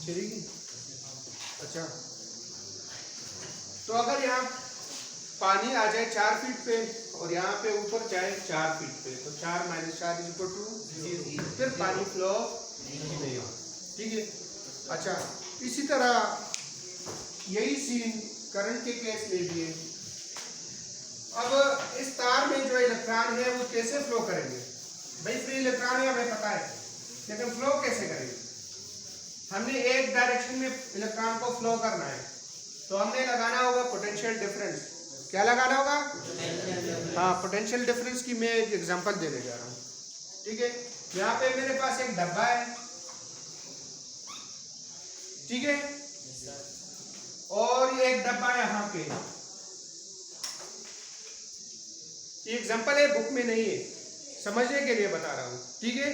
चलेगी। अच्छा, तो अगर यहाँ पानी आ जाए 4 फीट पे और यहाँ पे ऊपर जाए 4 फीट पे, तो 4 - 4 = 0, फिर पानी फ्लो नहीं होगा। ठीक है। अच्छा, इसी तरह यही सीन करंट के केस में भी है। अब इस तार में जो इलेक्ट्रॉन है वो कैसे फ्लो करेंगे? भाई फ्री इलेक्ट्रॉन है हमें पता है, लेकिन फ्लो कैसे करेंगे? हमने एक डायरेक्शन में इलेक्ट्रॉन को फ्लो करना है, तो हमने लगाना होगा पोटेंशियल डिफरेंस। क्या लगाना होगा? हाँ, पोटेंशियल डिफरेंस की मैं एक एग्जांपल देने जा रहा हूँ। ठीक है, यहाँ पे मेरे पास एक डब्बा है, ठीक है, और ये एक डब्बा यहाँ पे। ये एग्जांपल है, बुक में नहीं है, समझने के लिए बता रहा हूँ। ठीक है।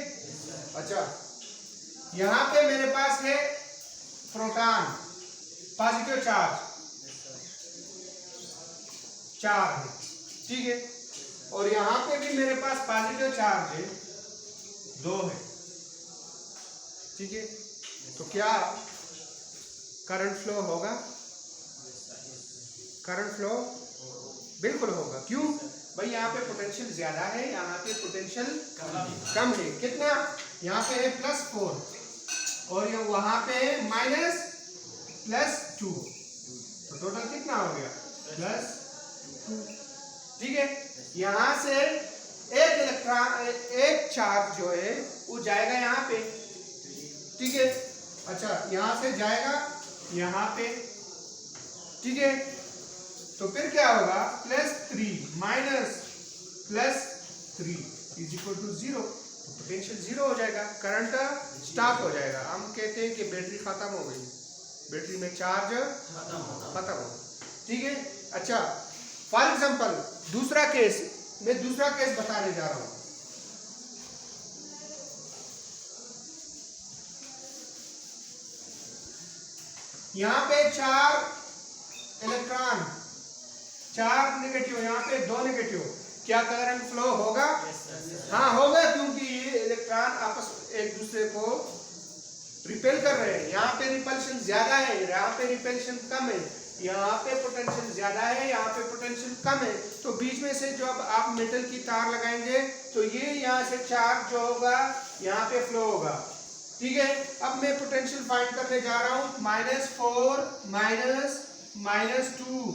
अच्छा, यहाँ पे मेरे पास है प्रोटॉन, पॉजिटिव चार्ज 4 है, ठीक है, और यहाँ पे भी मेरे पास पॉजिटिव चार्ज है 2 है। ठीक है, तो क्या करंट फ्लो होगा? करंट फ्लो बिल्कुल होगा। क्यों भाई? यहाँ पे पोटेंशियल ज्यादा है, यहाँ पे पोटेंशियल कम है। कितना? यहाँ पे है +4 और ये वहां पे है -+2, तो टोटल कितना हो गया? +2। ठीक है, यहाँ से एक इलेक्ट्रॉन, एक चार्ज जो है वो जाएगा यहाँ पे। ठीक है। अच्छा, यहाँ से जाएगा यहाँ पे। ठीक है, तो फिर क्या होगा? +3 -+3 = 0, तो पोटेंशियल 0 हो जाएगा, करंट स्टॉप हो जाएगा। हम कहते हैं कि बैटरी खत्म हो गई, बैटरी में चार्ज खत्म हो। ठीक है। अच्छा, फॉर एग्जांपल दूसरा केस, मैं दूसरा केस बताने जा रहा हूं। यहाँ पे 4 इलेक्ट्रॉन, 4 नेगेटिव, यहाँ पे 2 नेगेटिव, क्या करंट फ्लो होगा? हाँ होगा, क्योंकि ये इलेक्ट्रॉन आपस एक दूसरे को रिपेल कर रहे हैं। यहाँ पे रिपल्शन ज्यादा है, यहाँ पे रिपल्शन कम है, यहाँ पे पोटेंशियल ज्यादा है, यहाँ पे पोटेंशियल कम है। तो बीच में से जब आप मेटल की तार लगाएंगे तो ये यहाँ से चार्ज जो होगा यहाँ पे फ्लो होगा। ठीक है। अब मैं पोटेंशियल फाइंड करने जा रहा हूँ। -4 -2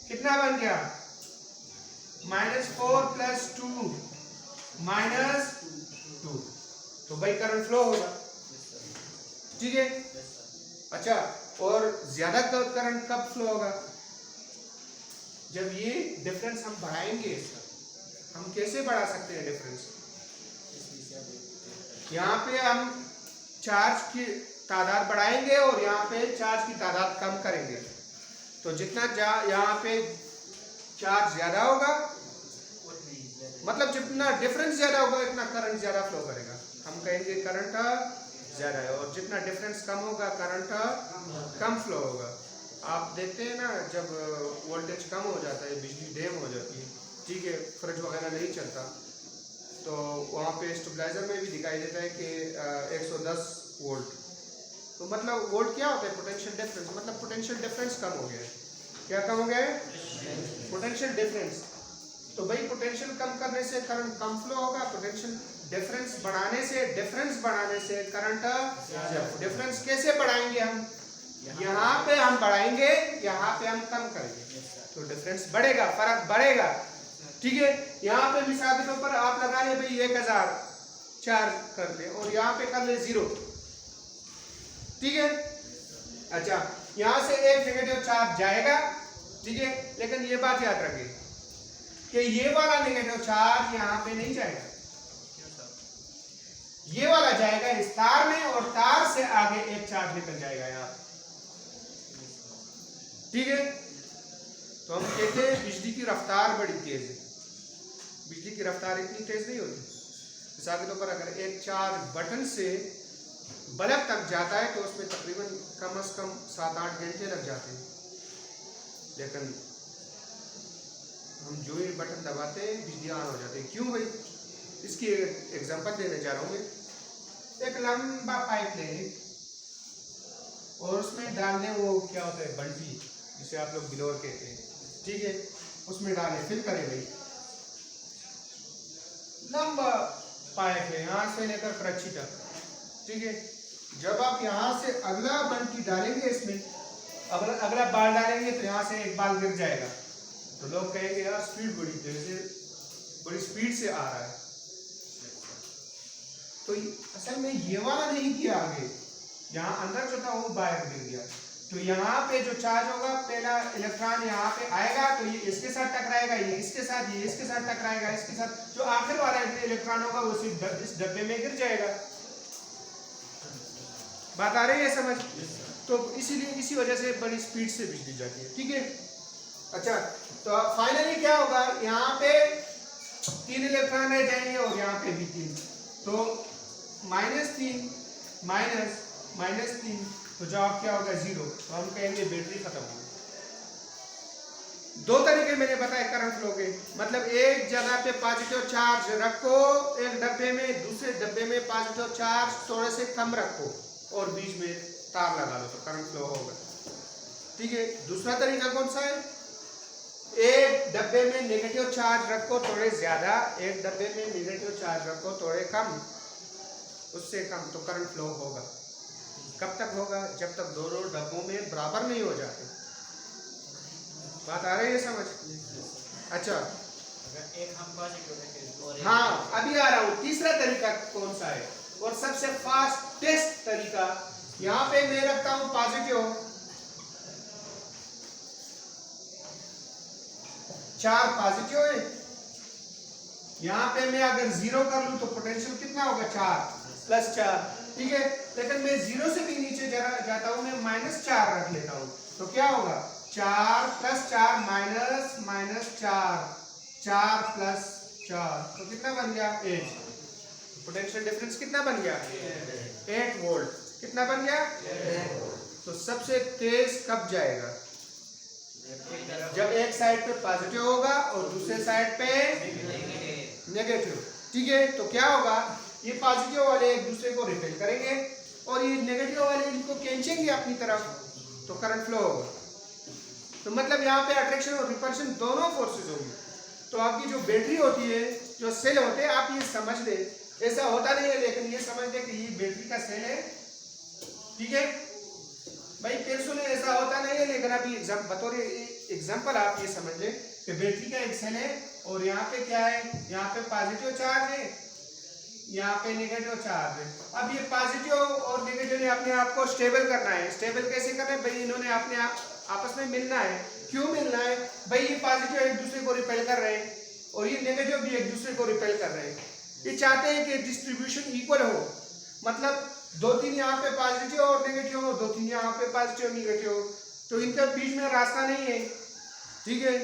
कितना बन गया? -4 + 2 -2, तो भाई करंट फ्लो होगा। ठीक है। अच्छा, और ज्यादा करंट कब फ्लो होगा? जब ये डिफरेंस हम बढ़ाएंगे। हम कैसे बढ़ा सकते हैं डिफरेंस? यहाँ पे हम चार्ज की तादाद बढ़ाएंगे और यहाँ पे चार्ज की तादाद कम करेंगे, तो जितना यहाँ पे चार्ज ज्यादा होगा, मतलब जितना डिफरेंस ज्यादा होगा इतना करंट ज्यादा फ्लो करेगा। हम कहेंगे करंट ज्यादा है, और जितना डिफरेंस कम होगा करंट कम फ्लो होगा। आप देखते हैं ना, जब वोल्टेज कम हो जाता है, बिजली डैम हो जाती है, ठीक है, फ्रिज वगैरह नहीं चलता, तो वहाँ पे स्टेबलाइजर में भी दिखाई देता है कि 110 वोल्ट। तो मतलब वोल्ट क्या होता है? पोटेंशियल डिफरेंस, मतलब पोटेंशियल डिफरेंस कम हो गया है। क्या कम हो गया है? Potential difference. तो भाई पोटेंशियल कम करने से करंट कम फ्लो होगा, पोटेंशियल डिफरेंस बढ़ाने से करंट। डिफरेंस कैसे बढ़ाएंगे हम? यहाँ पे हम बढ़ाएंगे, यहाँ पे हम कम करेंगे, तो डिफरेंस बढ़ेगा, फर्क बढ़ेगा। ठीक है। यहाँ पे मिसाल के तौर पर आप लगा ले भाई 1000 चार्ज कर ले, और यहाँ पे कर ले 0। ठीक है। अच्छा, यहाँ से एक नेगेटिव चार्ज जाएगा, ठीक है, लेकिन ये बात याद रखिए कि ये वाला नेगेटिव चार्ज यहाँ पे नहीं जाएगा, ये वाला जाएगा इस तार में, और तार से आगे एक चार्ज निकल जाएगा यहाँ। ठीक है। तो हम कहते हैं बिजली की रफ्तार बड़ी तेज है। बिजली की रफ्तार इतनी तेज नहीं होती। मिसाल के तौर पर अगर एक चार्ज बटन से बल्ब तक जाता है तो उसमें तकरीबन कम से कम 7-8 घंटे लग जाते हैं, लेकिन हम जो ही बटन दबाते हैं बिजली ऑन हो जाती है। क्यों भाई? इसकी एग्जांपल देने जा रहा हूँ मैं। एक लंबा पाइप लेंगे, और उसमें डाल दें वो क्या होता है बंटी, जिसे आप लोग बिलोर कहते हैं, ठीक है, उसमें डालें, फिल करें भाई लंबा पाइप है यहाँ से लेकर कराची तक, ठीक है। जब आप यहाँ से अगला बंटी डालेंगे इसमें, अगला बाल डालेंगे तो यहाँ से एक बाल गिर जाएगा, तो लोग कहेंगे यार स्पीड बड़ी तेज है, बड़ी स्पीड से आ रहा है। तो असल में ये वाला नहीं किया, आगे यहाँ अंदर जो था वो बाहर गिर गया। तो यहाँ पे जो चार्ज होगा, पहला इलेक्ट्रॉन यहाँ पे आएगा तो ये इसके साथ टकराएगा, ये इसके साथ, ये इसके साथ टकराएगा, इसके साथ, जो आखिर वाला इलेक्ट्रॉन होगा वो सिर्फ इस डब्बे में गिर जाएगा। बात आ रही है समझ? तो इसीलिए इसी वजह से बड़ी स्पीड से बिजली जाती है, ठीक है। अच्छा, तो फाइनली क्या होगा, यहाँ पे 3 इलेक्ट्रॉन रह जाएंगे और यहाँ पे भी 3, तो -3 -3, तो जवाब क्या होगा 0। तो हम कहेंगे बैटरी खत्म हो गई। 2 तरीके मैंने बताए करंट फ्लो के, मतलब एक जगह पे पॉजिटिव चार्ज रखो एक डब्बे में, दूसरे डब्बे में पॉजिटिव चार्ज थोड़े से कम रखो और बीच में तार लगा लो तो करंट फ्लो होगा, ठीक है। दूसरा तरीका कौन सा है, एक डब्बे में नेगेटिव चार्ज रखो थोड़े ज्यादा, एक डब्बे में नेगेटिव चार्ज रखो थोड़े कम, उससे कम, तो करंट फ्लो होगा। कब तक होगा, जब तक दोनों डब्बों में बराबर नहीं हो जाते। बात आ रही है समझ? अच्छा, अगर एक हम पॉजिटिव और हाँ अभी आ रहा हूँ, तीसरा तरीका कौन सा है और सबसे फास्टेस्ट तरीका, यहाँ पे मैं रखता हूँ पॉजिटिव, 4 पॉजिटिव है, यहाँ पे मैं अगर 0 कर लूँ तो पोटेंशियल कितना होगा, 4 + 4, ठीक है। लेकिन मैं 0 से भी नीचे जाता हूँ, मैं -4 रख लेता हूँ, तो क्या होगा, 4 + 4 -4, 4 + 4, तो कितना बन गया 8। पोटेंशियल डिफरेंस कितना बन गया 8 वोल्ट, कितना बन गया 8 वोल्ट। तो सबसे तेज कब जाएगा, जब एक साइड पे पॉजिटिव होगा और दूसरे साइड पे नेगेटिव, ठीक है। तो क्या होगा, ये पॉजिटिव वाले एक दूसरे को रिपेल करेंगे और ये नेगेटिव वाले इनको खींचेंगे अपनी तरफ, तो करंट फ्लो होगा। तो मतलब यहाँ पे अट्रैक्शन और रिपल्शन दोनों फोर्सेस होंगी। तो आपकी जो बैटरी होती है, जो सेल होते हैं, आप ये समझ ले, ऐसा होता नहीं है लेकिन ये समझ ले कि ये बैटरी का सेल है, ठीक है भाई। फिर सुने, ऐसा होता नहीं है लेकिन अभी बतौर एग्जाम्पल आप ये समझ ले कि बैटरी का एक सेल है और यहाँ पे क्या है, यहाँ पे पॉजिटिव चार्ज है, यहाँ पे नेगेटिव चार्ज है। अब ये पॉजिटिव और नेगेटिव ने अपने आप को स्टेबल करना है। स्टेबल कैसे करना है भाई, इन्होंने अपने आपस में मिलना है। क्यों मिलना है भाई, ये पॉजिटिव एक दूसरे को रिपेल कर रहे हैं और ये नेगेटिव भी एक दूसरे को रिपेल कर रहे हैं। ये चाहते हैं कि डिस्ट्रीब्यूशन इक्वल हो, मतलब 2-3 यहाँ पे पॉजिटिव और नेगेटिव हो, 2-3 यहाँ पे पॉजिटिव नेगेटिव हो, तो इनके बीच में रास्ता नहीं है, ठीक है।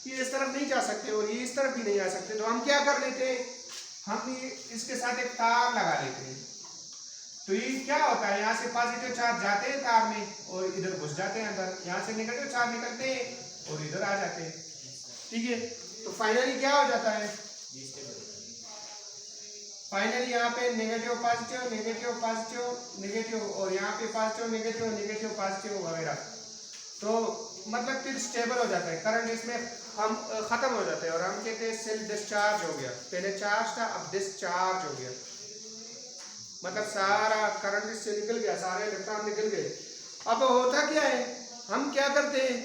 ये इस तरफ नहीं जा सकते और ये इस तरफ भी नहीं आ सकते, तो हम क्या कर लेते हैं, हम इसके साथ एक तार लगा लेते हैं। तो ये क्या होता है, यहाँ से पॉजिटिव चार्ज जाते हैं तार में और इधर घुस जाते हैं अंदर, यहाँ से नेगेटिव चार्ज निकलते हैं और इधर आ जाते हैं, ठीक है। तो फाइनली क्या हो जाता है, फाइनली यहाँ पे negative positive negative positive negative और यहाँ पे पॉजिटिव नेगेटिव नेगेटिव पॉजिटिव वगैरह। तो मतलब फिर स्टेबल हो जाता है करंट, इसमें हम खत्म हो जाते हैं और हम कहते हैं सेल डिस्चार्ज हो गया। पहले चार्ज था, अब डिस्चार्ज हो गया, मतलब सारा करंट इससे निकल गया, सारे इलेक्ट्रॉन निकल गए। अब होता क्या है, हम क्या करते हैं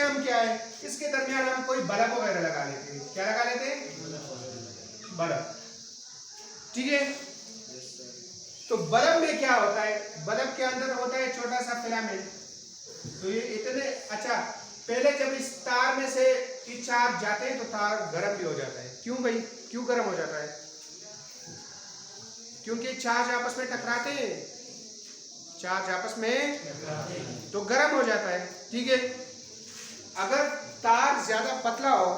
हम क्या है, इसके दरमियान हम कोई बल्ब वगैरह लगा लेते हैं। क्या लगा लेते हैं, बल्ब, ठीक है। तो बल्ब में क्या होता है, बल्ब के अंदर होता है छोटा सा फिलामेंट। तो ये इतने, अच्छा पहले जब इस तार में से ये चार्ज जाते हैं तो तार गर्म भी हो जाता है। क्यों भाई, क्यों गर्म हो जाता है, क्योंकि चार्ज आपस में टकराते हैं, चार्ज आपस में तो गर्म हो जाता है, ठीक है। अगर तार ज्यादा पतला हो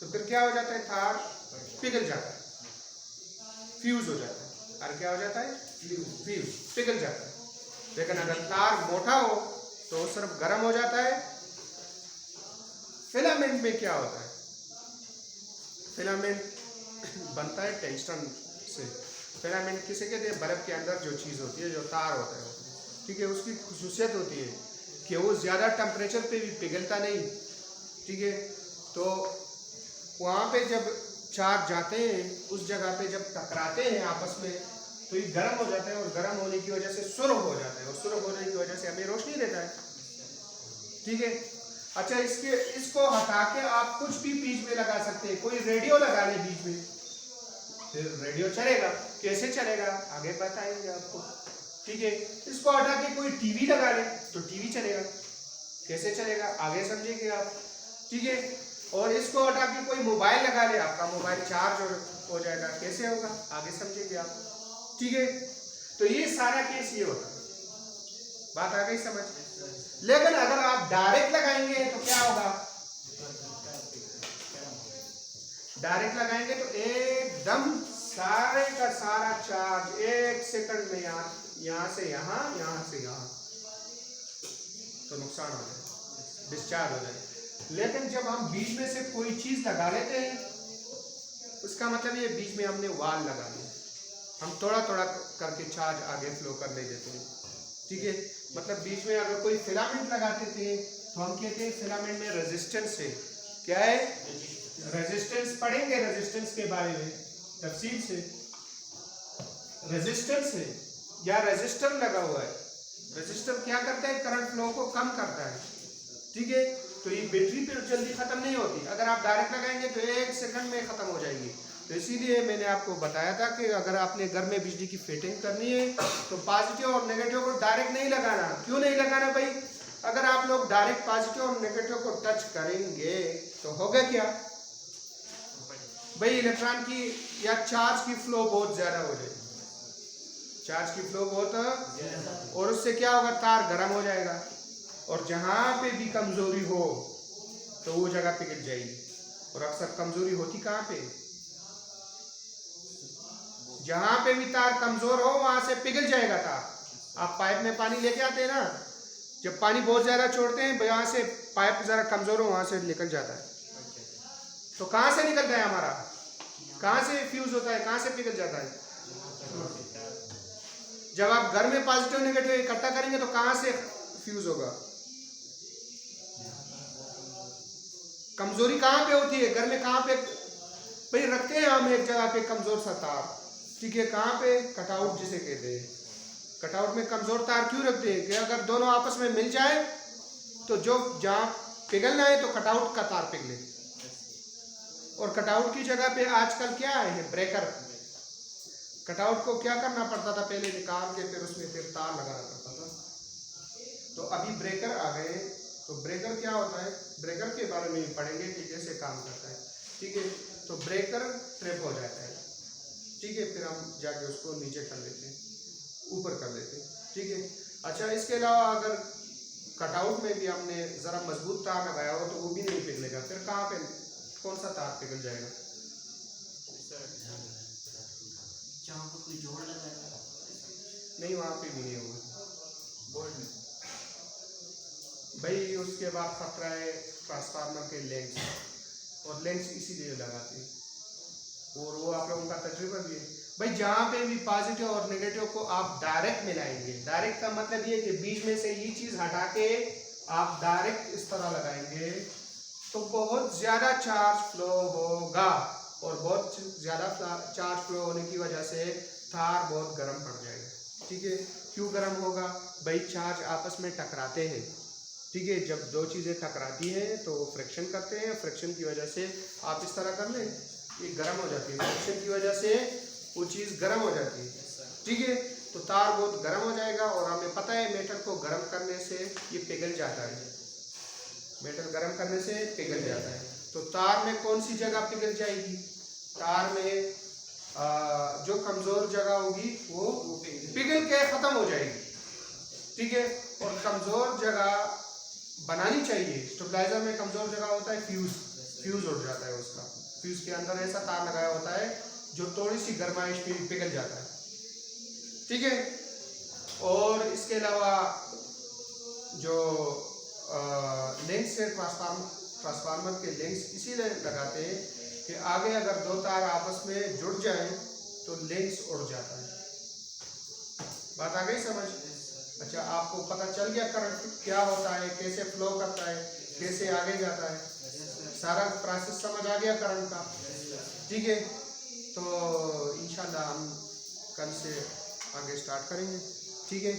तो फिर क्या हो जाता है, तार पिघल जाता है, फ्यूज हो जाता है। और क्या हो जाता है, फ्यूज, पिघल जाता है। लेकिन अगर तार मोटा हो तो वो सिर्फ गर्म हो जाता है। फिलामेंट में क्या होता है, फिलामेंट बनता है टंगस्टन से, फिलामेंट किसे कहते हैं? बल्ब के अंदर जो चीज़ होती है, जो तार होता है, ठीक है, उसकी खुसूसियत होती है कि वो ज़्यादा टेम्परेचर पे भी पिघलता नहीं, ठीक है। तो वहाँ पे जब चार्ज जाते हैं, उस जगह पे जब टकराते हैं आपस में, तो ये गर्म हो जाते हैं और गर्म होने की वजह से सुर्ख हो जाता है और सुर्ख होने की वजह से हमें रोशनी देता है, ठीक है। अच्छा, इसको हटा के आप कुछ भी बीच में लगा सकते हैं। कोई रेडियो लगा ले बीच में, फिर रेडियो चलेगा। कैसे चलेगा आगे बताएंगे आपको, ठीक है। इसको हटा के कोई टीवी लगा ले तो टीवी चलेगा। कैसे चलेगा आगे समझेंगे आप, ठीक है। और इसको हटा के कोई मोबाइल लगा ले, आपका मोबाइल चार्ज हो जाएगा। कैसे होगा आगे समझेंगे आप, ठीक है। तो ये सारा केस ये होता है, बात आ गई समझ। लेकिन अगर आप डायरेक्ट लगाएंगे तो क्या होगा? डायरेक्ट लगाएंगे तो एकदम सारे का सारा चार्ज 1 सेकंड में यहाँ से यहाँ, यहाँ से यहाँ, तो नुकसान हो जाए, डिस्चार्ज हो जाए। लेकिन जब हम बीच में से कोई चीज लगा लेते हैं, उसका मतलब ये बीच में हमने वाल लगा दिया, हम थोड़ा थोड़ा करके चार्ज आगे फ्लो करने देते हैं, ठीक है। मतलब बीच में अगर कोई फिलामेंट लगाते थे तो हम कहते हैं फिलामेंट में रेजिस्टेंस है। क्या है? रेजिस्टेंस। पढ़ेंगे रेजिस्टेंस के बारे में तफसील से। रेजिस्टेंस है या रेजिस्टर लगा हुआ है। रेजिस्टर क्या करता है? करंट फ्लो को कम करता है, ठीक है। तो ये बैटरी पे जल्दी खत्म नहीं होती, अगर आप डायरेक्ट लगाएंगे तो 1 सेकंड में खत्म हो जाएगी। तो इसीलिए मैंने आपको बताया था कि अगर आपने घर में बिजली की फिटिंग करनी है तो पॉजिटिव और नेगेटिव को डायरेक्ट नहीं लगाना। क्यों नहीं लगाना भाई? अगर आप लोग डायरेक्ट पॉजिटिव और नेगेटिव को टच करेंगे तो होगा क्या भाई? इलेक्ट्रॉन की या चार्ज की फ्लो बहुत ज्यादा हो जाएगी, चार्ज की फ्लो बहुत, और उससे क्या होगा? तार गर्म हो जाएगा और जहां पे भी कमजोरी हो तो वो जगह पिघल जाएगी। और अक्सर कमजोरी होती कहाँ पे? जहां पे भी तार कमजोर हो वहां से पिघल जाएगा तार। आप पाइप में पानी लेके आते हैं ना, जब पानी बहुत ज्यादा छोड़ते हैं, यहाँ से पाइप जरा कमजोर हो वहां से निकल जाता है। तो कहां से निकलता है हमारा? कहां से फ्यूज होता है? कहां से पिघल जाता है? जब आप घर में पॉजिटिव नेगेटिव इकट्ठा करेंगे तो कहां से फ्यूज होगा? कमजोरी कहां पे होती है? घर में कहां पे भाई रखते हैं हम एक जगह पे कमजोर सा तार, ठीक है। कहां पे? कटआउट जिसे कहते हैं। कटआउट में कमजोर तार क्यों रखते हैं? कि अगर दोनों आपस में मिल जाए तो जो जहां पिघलना है तो कटआउट का तार पिघले। और कटआउट की जगह पे आजकल क्या है? ब्रेकर। कटआउट को क्या करना पड़ता था? पहले निकाल के फिर उसमें फिर तार लगाना पड़ता था। तो अभी ब्रेकर आ गए। तो ब्रेकर क्या होता है? ब्रेकर के बारे में पढ़ेंगे कि कैसे काम करता है, ठीक है। तो ब्रेकर ट्रिप हो जाता है, ठीक है, फिर हम जाके उसको नीचे कर लेते हैं, ऊपर कर लेते हैं, ठीक है। अच्छा, इसके अलावा अगर कटआउट में भी हमने ज़रा मजबूत तार लगाया हो तो वो भी नहीं पिघलेगा। फिर कहाँ पे कौन सा तार पिघल जाएगा? जहाँ पर कोई जोड़ लगाएगा नहीं, वहाँ पे भी नहीं होगा बोल्ट में भाई। उसके बाद खतरा है ट्रांसफार्मर के लेंस, और लेंस इसीलिए लगाते हैं और वो आप लोगों का तजुर्बा भी है भाई। जहाँ पे भी पॉजिटिव और नेगेटिव को आप डायरेक्ट मिलाएंगे, डायरेक्ट का मतलब ये कि बीच में से ये चीज़ हटा के आप डायरेक्ट इस तरह लगाएंगे तो बहुत ज़्यादा चार्ज फ्लो होगा, और बहुत ज़्यादा चार्ज फ्लो होने की वजह से तार बहुत गर्म पड़ जाएगा, ठीक है। क्यों गर्म होगा भाई? चार्ज आपस में टकराते हैं, ठीक है। जब दो चीज़ें टकराती हैं तो फ्रिक्शन करते हैं, फ्रिक्शन की वजह से आप इस तरह कर लें, ये गर्म हो जाती है। फ्रिक्शन की वजह से वो चीज़ गर्म हो जाती है, ठीक है। तो तार बहुत गर्म हो जाएगा, और हमें पता है मेटल को गर्म करने से ये पिघल जाता है, मेटल गर्म करने से पिघल जाता है। तो तार में कौन सी जगह पिघल जाएगी? तार में जो कमज़ोर जगह होगी वो पिघल के ख़त्म हो जाएगी, ठीक है। और कमज़ोर जगह बनानी चाहिए। स्टेबलाइजर में कमज़ोर जगह होता है फ्यूज़ उड़ जाता है उसका। फ्यूज़ के अंदर ऐसा तार लगाया होता है जो थोड़ी सी गर्माइश में पिघल जाता है, ठीक है। और इसके अलावा जो लिंक्स है, ट्रांसफार्मर के लिंक्स इसीलिए लगाते हैं कि आगे अगर दो तार आपस में जुड़ जाएं तो लेंस उड़ जाता है। बात आ गई समझ? अच्छा, आपको पता चल गया करंट क्या होता है, कैसे फ्लो करता है, कैसे आगे जाता है, सारा प्रोसेस समझ आ गया करंट का? ठीक है, तो इंशाल्लाह हम कल से आगे स्टार्ट करेंगे। ठीक है।